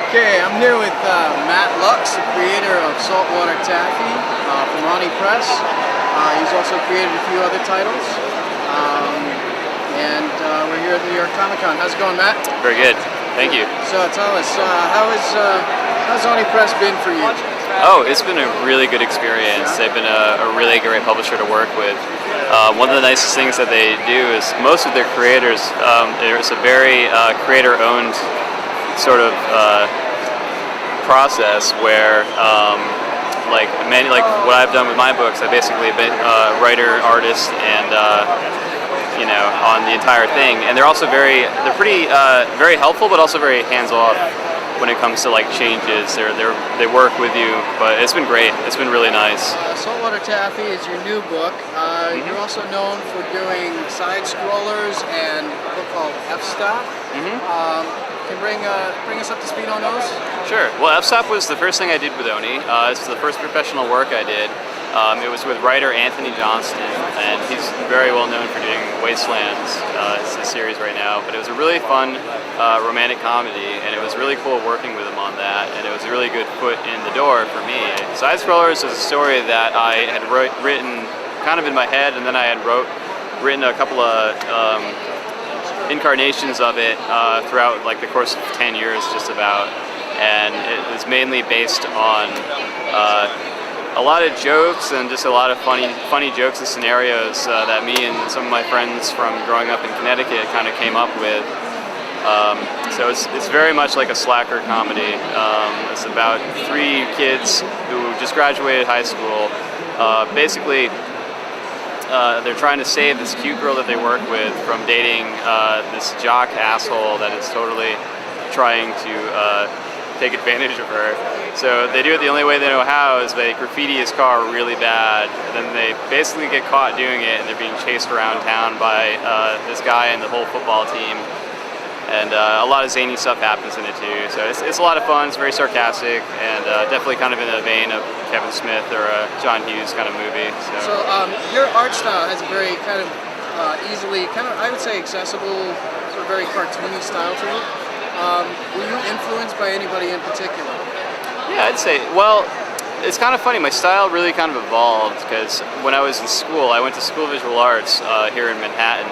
Okay, I'm here with Matt Loux, the creator of Saltwater Taffy from Ronnie Press. He's also created a few other titles. We're here at New York Comic Con. How's it going, Matt? Very good. Thank you. So tell us, how's Ronnie Press been for you? Oh, it's been a really good experience. They've been a really great publisher to work with. One of the nicest things that they do is most of their creators, there's a very creator-owned sort of process where, like what I've done with my books, I've basically been writer, artist, and on the entire thing. And they're also very helpful, but also very hands-off when it comes to like changes. They work with you, but it's been great. It's been really nice. Saltwater Taffy is your new book. You're also known for doing Sidescrollers and a book called F-Stop. Can you bring us up to speed on those? Sure. Well, F-Stop was the first thing I did with Oni. This is the first professional work I did. It was with writer Anthony Johnston, and he's very well known for doing Wastelands. It's a series right now, but it was a really fun romantic comedy, and it was really cool working with him on that, and it was a really good foot in the door for me. Sidescrollers is a story that I had written kind of in my head, and then I had written a couple of incarnations of it throughout like the course of 10 years just about, and it was mainly based on a lot of jokes and just a lot of funny jokes and scenarios that me and some of my friends from growing up in Connecticut kind of came up with. So it's very much like a slacker comedy. It's about three kids who just graduated high school. Basically, they're trying to save this cute girl that they work with from dating this jock asshole that is totally trying to take advantage of her. So they do it the only way they know how is they graffiti his car really bad, and then they basically get caught doing it, and they're being chased around town by this guy and the whole football team. And a lot of zany stuff happens in it too. So it's a lot of fun. It's very sarcastic, and definitely kind of in the vein of Kevin Smith or a John Hughes kind of movie. So your art style has a very kind of easily, I would say accessible, sort of very cartoony style to it. Were you influenced by anybody in particular? Yeah, I'd say, well, it's kind of funny. My style really kind of evolved because when I was in school, I went to School of Visual Arts here in Manhattan,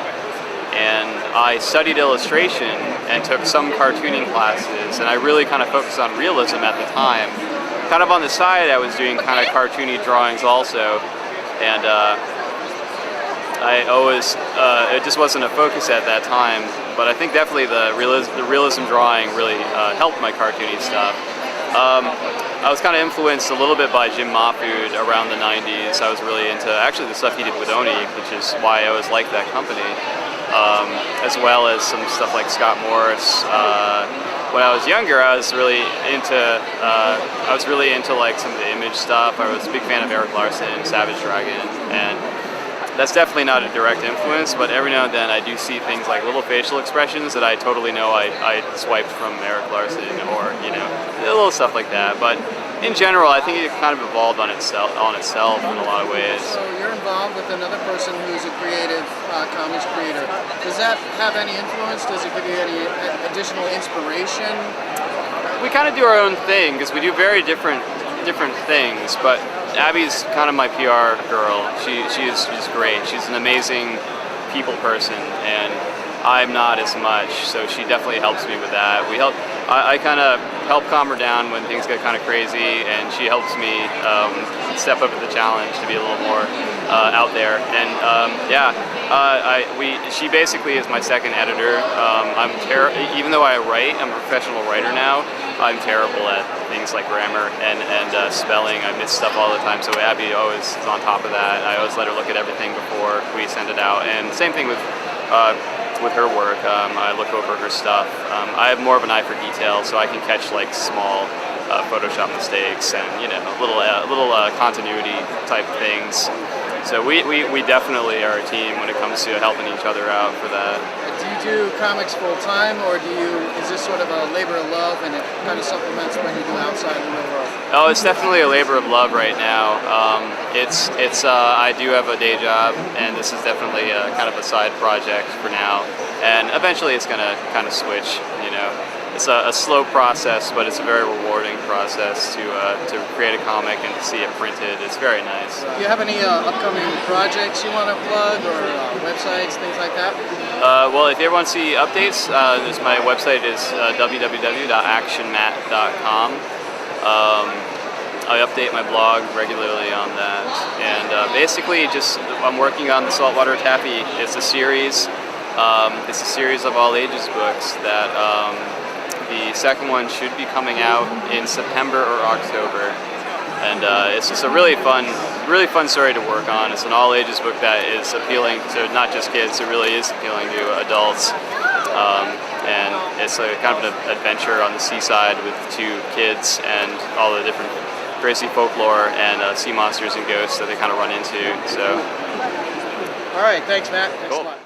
and I studied illustration and took some cartooning classes, and I really kind of focused on realism at the time. Kind of on the side, I was doing kind of cartoony drawings also, and I always, it just wasn't a focus at that time, but I think definitely the realism drawing really helped my cartoony stuff. I was kind of influenced a little bit by Jim Mahfood around the 90s. I was really into actually the stuff he did with Oni, which is why I always liked that company, as well as some stuff like Scott Morris. When I was younger, I was really into like some of the Image stuff. I was a big fan of Eric Larson, Savage Dragon, and that's definitely not a direct influence, but every now and then I do see things like little facial expressions that I totally know I swiped from Eric Larson, or little stuff like that. But in general, I think it kind of evolved on itself in a lot of ways. So you're involved with another person who's a creative comics creator. Does that have any influence? Does it give you any additional inspiration? We kind of do our own thing because we do very different things, but Abby's kind of my PR girl. She's great. She's an amazing people person, and I'm not as much, so she definitely helps me with that. I kind of help calm her down when things get kind of crazy, and she helps me step up to the challenge to be a little more out there. And she basically is my second editor. Even though I write, I'm a professional writer now. I'm terrible at things like grammar and spelling. I miss stuff all the time, so Abby always is on top of that. I always let her look at everything before we send it out. And same thing with her work. I look over her stuff. I have more of an eye for detail, so I can catch like small Photoshop mistakes and little continuity type things. So we definitely are a team when it comes to helping each other out for that. Do you do comics full time, or is this sort of a labor of love and it kind of supplements what you do outside the real world? Oh, it's definitely a labor of love right now. I do have a day job, and this is definitely kind of a side project for now. And eventually it's gonna kind of switch, it's a slow process, but it's a very rewarding process to create a comic and to see it printed. It's very nice. Do you have any upcoming projects you want to plug, or websites, things like that? Well, if you ever want to see updates, my website is www.actionmat.com. I update my blog regularly on that, and basically I'm working on the Saltwater Taffy. It's a series. It's a series of all ages books that the second one should be coming out in September or October, and it's just a really fun story to work on. It's an all ages book that is appealing to not just kids; it really is appealing to adults. And it's a kind of an adventure on the seaside with two kids and all the different crazy folklore and sea monsters and ghosts that they kind of run into. So, all right, thanks, Matt. Thanks cool. a lot.